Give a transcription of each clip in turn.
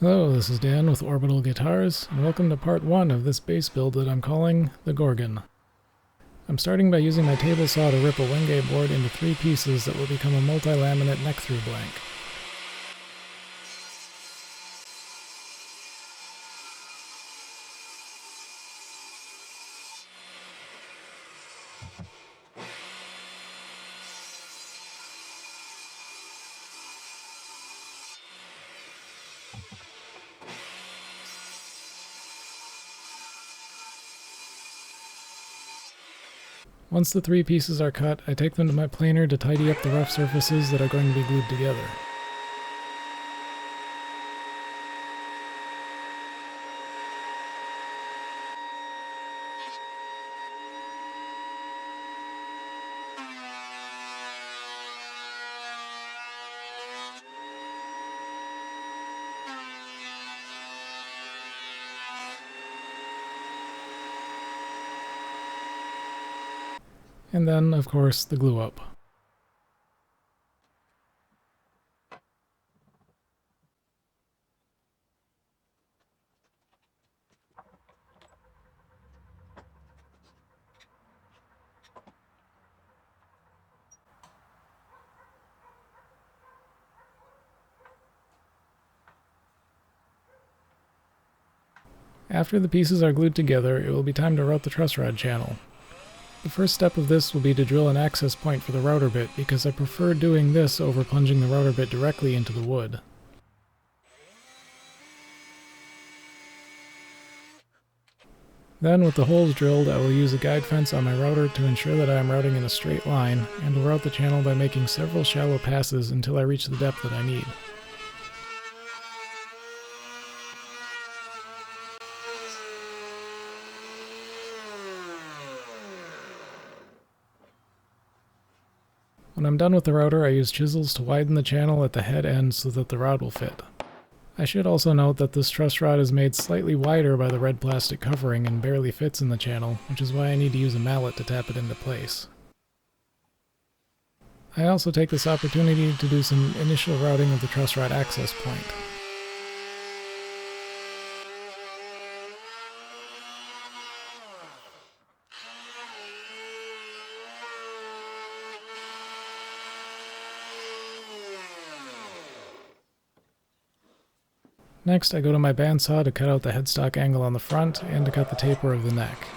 Hello, this is Dan with Orbital Guitars, and welcome to part 1 of this bass build that I'm calling the Gorgon. I'm starting by using my table saw to rip a Wenge board into 3 pieces that will become a multi-laminate neck-through blank. Once the 3 pieces are cut, I take them to my planer to tidy up the rough surfaces that are going to be glued together. And then, of course, the glue up. After the pieces are glued together, it will be time to route the truss rod channel. The first step of this will be to drill an access point for the router bit, because I prefer doing this over plunging the router bit directly into the wood. Then, with the holes drilled, I will use a guide fence on my router to ensure that I am routing in a straight line, and will route the channel by making several shallow passes until I reach the depth that I need. When I'm done with the router, I use chisels to widen the channel at the head end so that the rod will fit. I should also note that this truss rod is made slightly wider by the red plastic covering and barely fits in the channel, which is why I need to use a mallet to tap it into place. I also take this opportunity to do some initial routing of the truss rod access point. Next, I go to my bandsaw to cut out the headstock angle on the front and to cut the taper of the neck.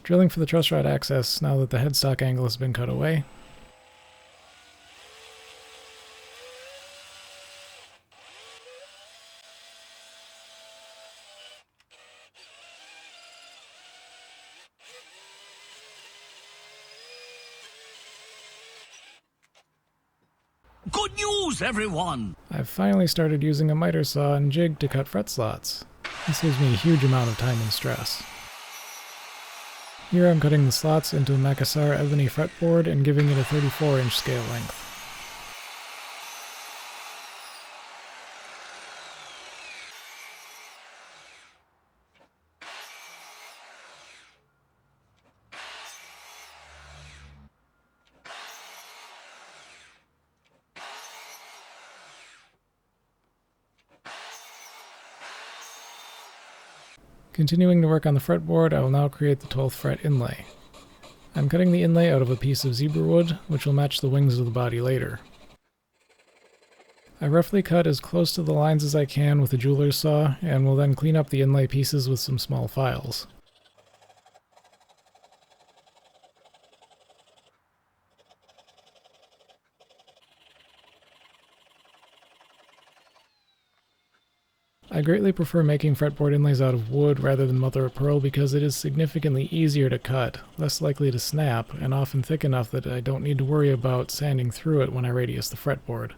Drilling for the truss rod access now that the headstock angle has been cut away. Good news, everyone! I've finally started using a miter saw and jig to cut fret slots. This saves me a huge amount of time and stress. Here I'm cutting the slots into a Macassar Ebony fretboard and giving it a 34-inch scale length. Continuing to work on the fretboard, I will now create the 12th fret inlay. I'm cutting the inlay out of a piece of zebra wood, which will match the wings of the body later. I roughly cut as close to the lines as I can with a jeweler's saw, and will then clean up the inlay pieces with some small files. I greatly prefer making fretboard inlays out of wood rather than mother of pearl because it is significantly easier to cut, less likely to snap, and often thick enough that I don't need to worry about sanding through it when I radius the fretboard.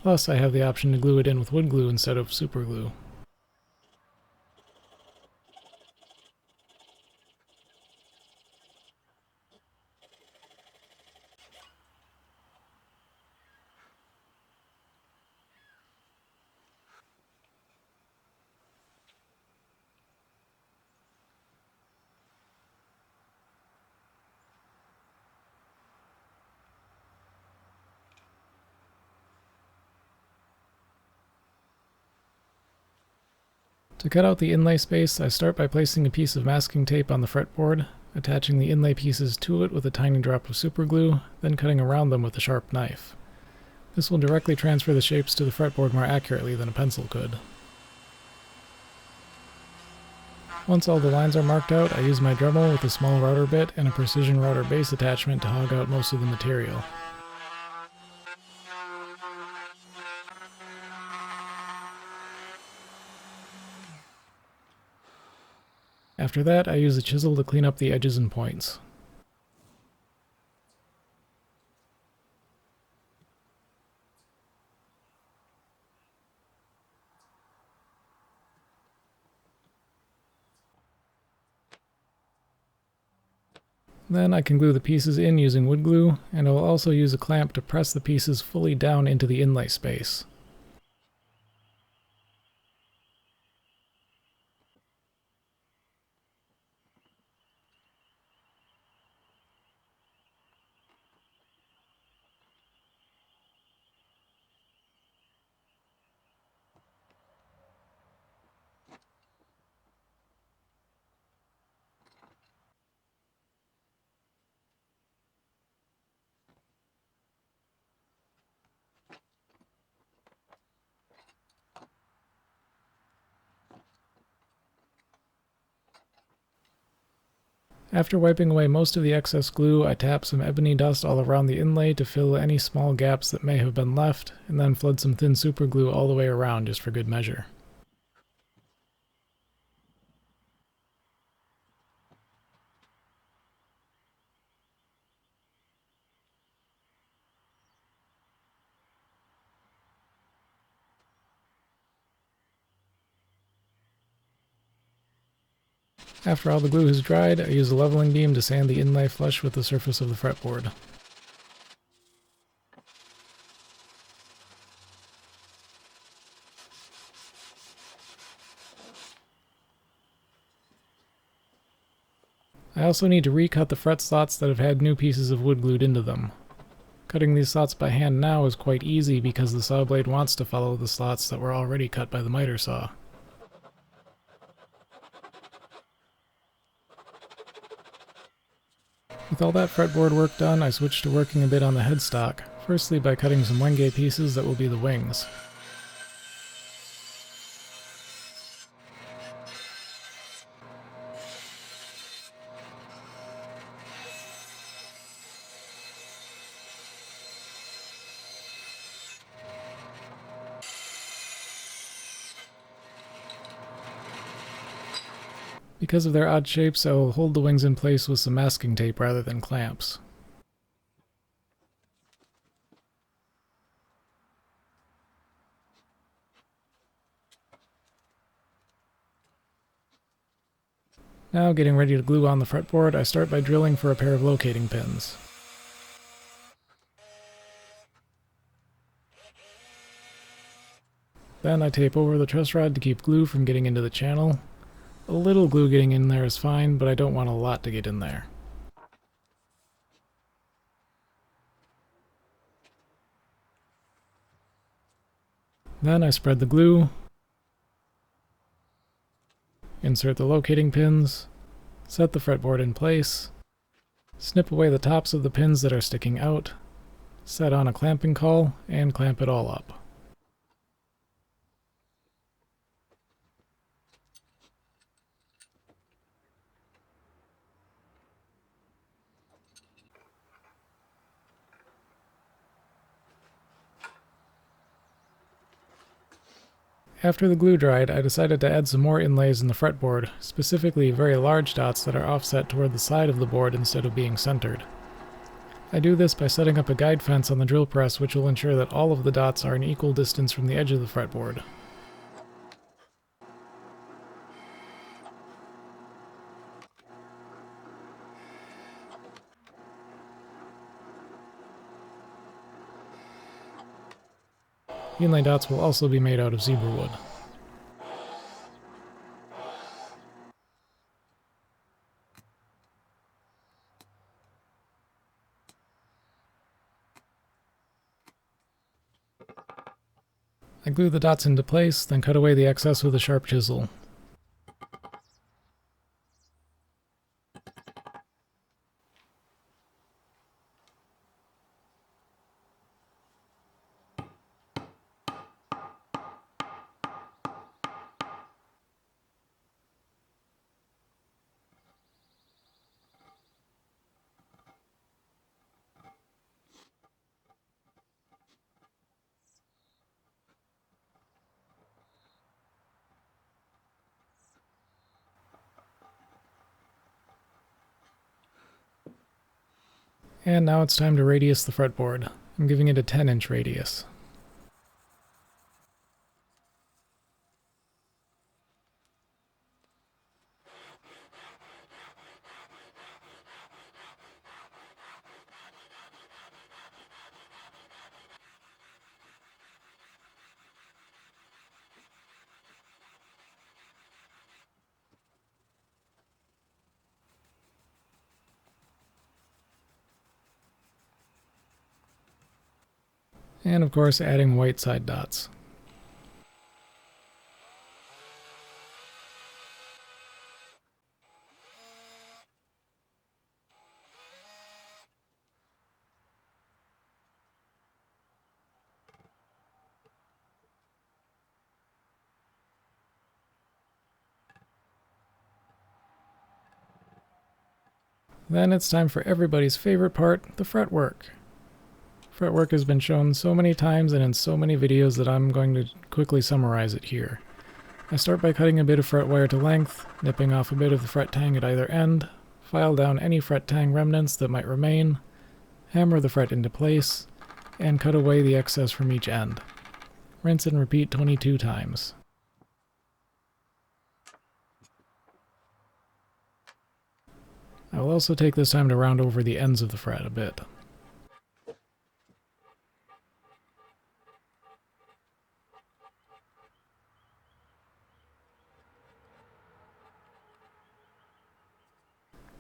Plus, I have the option to glue it in with wood glue instead of super glue. To cut out the inlay space, I start by placing a piece of masking tape on the fretboard, attaching the inlay pieces to it with a tiny drop of superglue, then cutting around them with a sharp knife. This will directly transfer the shapes to the fretboard more accurately than a pencil could. Once all the lines are marked out, I use my Dremel with a small router bit and a precision router base attachment to hog out most of the material. After that, I use a chisel to clean up the edges and points. Then I can glue the pieces in using wood glue, and I will also use a clamp to press the pieces fully down into the inlay space. After wiping away most of the excess glue, I tap some ebony dust all around the inlay to fill any small gaps that may have been left, and then flood some thin superglue all the way around just for good measure. After all the glue has dried, I use a leveling beam to sand the inlay flush with the surface of the fretboard. I also need to recut the fret slots that have had new pieces of wood glued into them. Cutting these slots by hand now is quite easy because the saw blade wants to follow the slots that were already cut by the miter saw. With all that fretboard work done, I switched to working a bit on the headstock, firstly by cutting some Wenge pieces that will be the wings. Because of their odd shapes, I will hold the wings in place with some masking tape rather than clamps. Now, getting ready to glue on the fretboard, I start by drilling for a pair of locating pins. Then I tape over the truss rod to keep glue from getting into the channel. A little glue getting in there is fine, but I don't want a lot to get in there. Then I spread the glue, insert the locating pins, set the fretboard in place, snip away the tops of the pins that are sticking out, set on a clamping caul, and clamp it all up. After the glue dried, I decided to add some more inlays in the fretboard, specifically very large dots that are offset toward the side of the board instead of being centered. I do this by setting up a guide fence on the drill press, which will ensure that all of the dots are an equal distance from the edge of the fretboard. The inlay dots will also be made out of zebra wood. I glue the dots into place, then cut away the excess with a sharp chisel. And now it's time to radius the fretboard. I'm giving it a 10-inch radius. And of course adding white side dots. Then it's time for everybody's favorite part, the fretwork. Fretwork has been shown so many times and in so many videos that I'm going to quickly summarize it here. I start by cutting a bit of fret wire to length, nipping off a bit of the fret tang at either end, file down any fret tang remnants that might remain, hammer the fret into place, and cut away the excess from each end. Rinse and repeat 22 times. I will also take this time to round over the ends of the fret a bit.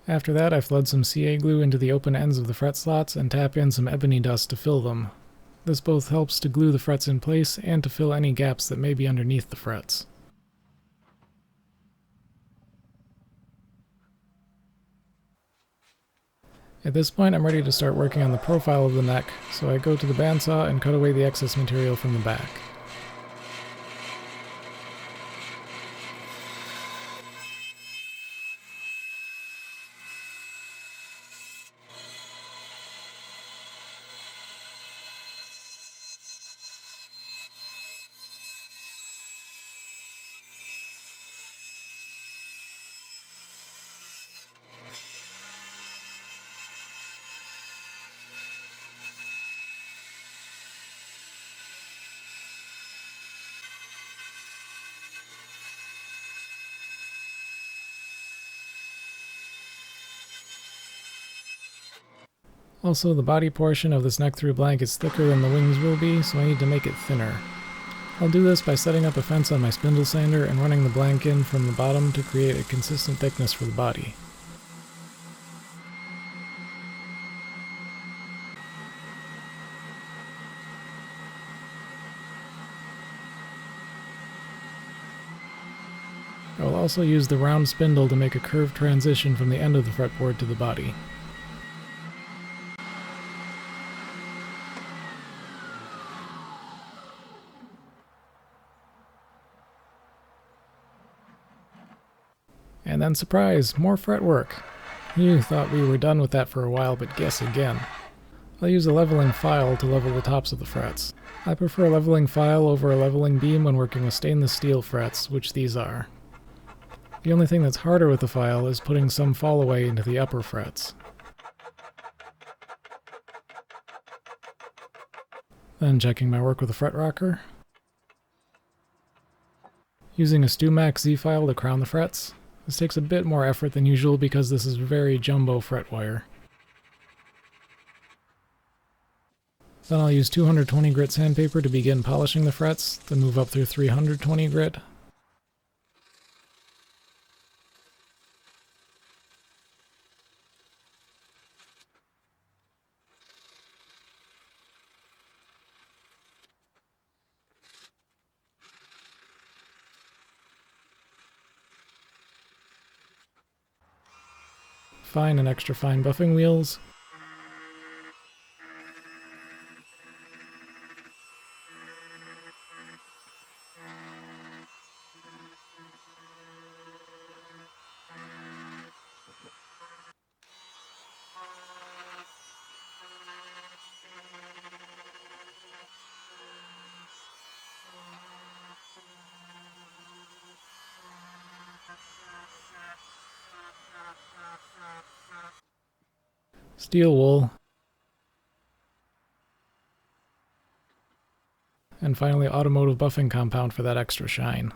After that, I flood some CA glue into the open ends of the fret slots and tap in some ebony dust to fill them. This both helps to glue the frets in place and to fill any gaps that may be underneath the frets. At this point, I'm ready to start working on the profile of the neck, so I go to the bandsaw and cut away the excess material from the back. Also, the body portion of this neck-through blank is thicker than the wings will be, so I need to make it thinner. I'll do this by setting up a fence on my spindle sander and running the blank in from the bottom to create a consistent thickness for the body. I will also use the round spindle to make a curved transition from the end of the fretboard to the body. And then surprise, more fretwork. You thought we were done with that for a while, but guess again. I'll use a leveling file to level the tops of the frets. I prefer a leveling file over a leveling beam when working with stainless steel frets, which these are. The only thing that's harder with the file is putting some fall away into the upper frets. Then checking my work with a fret rocker. Using a StewMax Z file to crown the frets. This takes a bit more effort than usual because this is very jumbo fret wire. Then I'll use 220 grit sandpaper to begin polishing the frets, then move up through 320 grit. Fine and extra fine buffing wheels. Steel wool. And finally automotive buffing compound for that extra shine.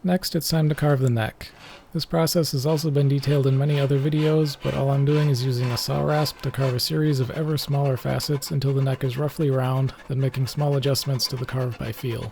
Next, it's time to carve the neck. This process has also been detailed in many other videos, but all I'm doing is using a saw rasp to carve a series of ever smaller facets until the neck is roughly round, then making small adjustments to the carve by feel.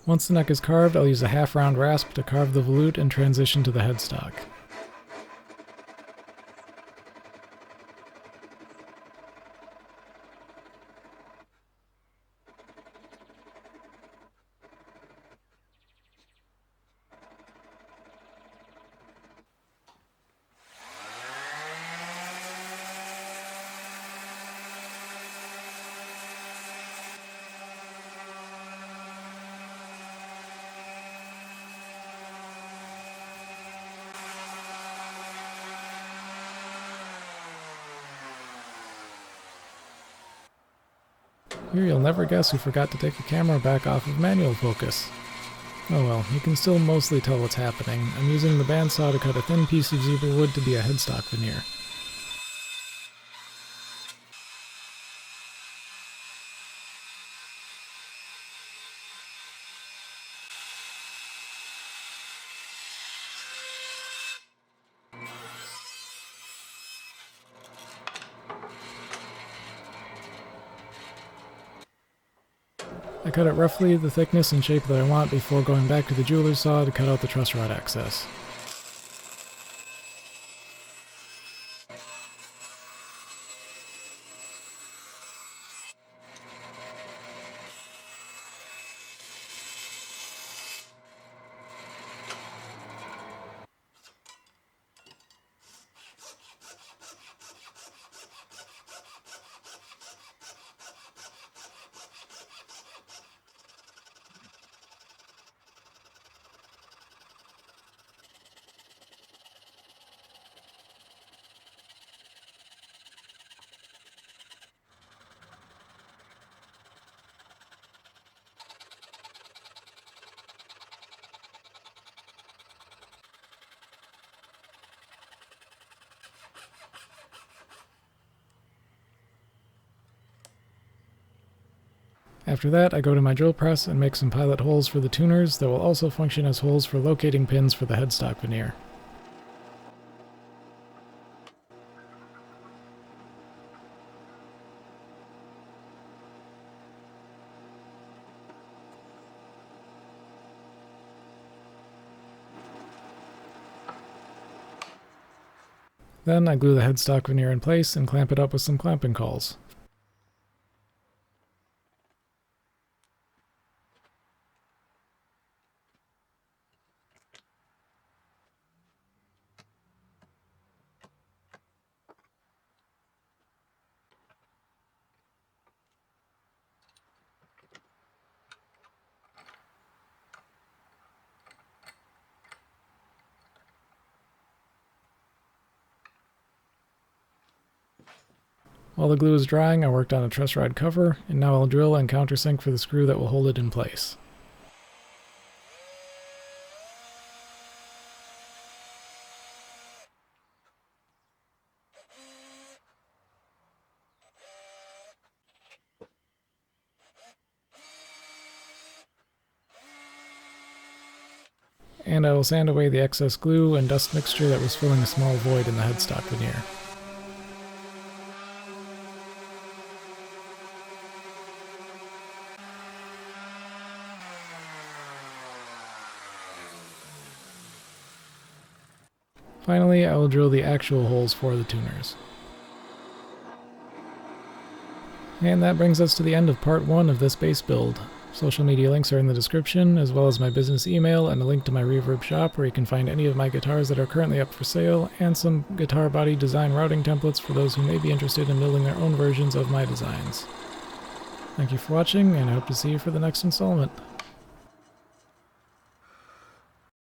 Once the neck is carved, I'll use a half-round rasp to carve the volute and transition to the headstock. Here you'll never guess who forgot to take the camera back off of manual focus. Oh well, you can still mostly tell what's happening. I'm using the bandsaw to cut a thin piece of zebra wood to be a headstock veneer. I cut it roughly the thickness and shape that I want before going back to the jeweler's saw to cut out the truss rod excess. After that, I go to my drill press and make some pilot holes for the tuners that will also function as holes for locating pins for the headstock veneer. Then I glue the headstock veneer in place and clamp it up with some clamping cauls. While the glue is drying, I worked on a truss rod cover, and now I'll drill and countersink for the screw that will hold it in place. And I will sand away the excess glue and dust mixture that was filling a small void in the headstock veneer. Finally, I will drill the actual holes for the tuners. And that brings us to the end of part 1 of this bass build. Social media links are in the description, as well as my business email and a link to my reverb shop where you can find any of my guitars that are currently up for sale, and some guitar body design routing templates for those who may be interested in building their own versions of my designs. Thank you for watching, and I hope to see you for the next installment.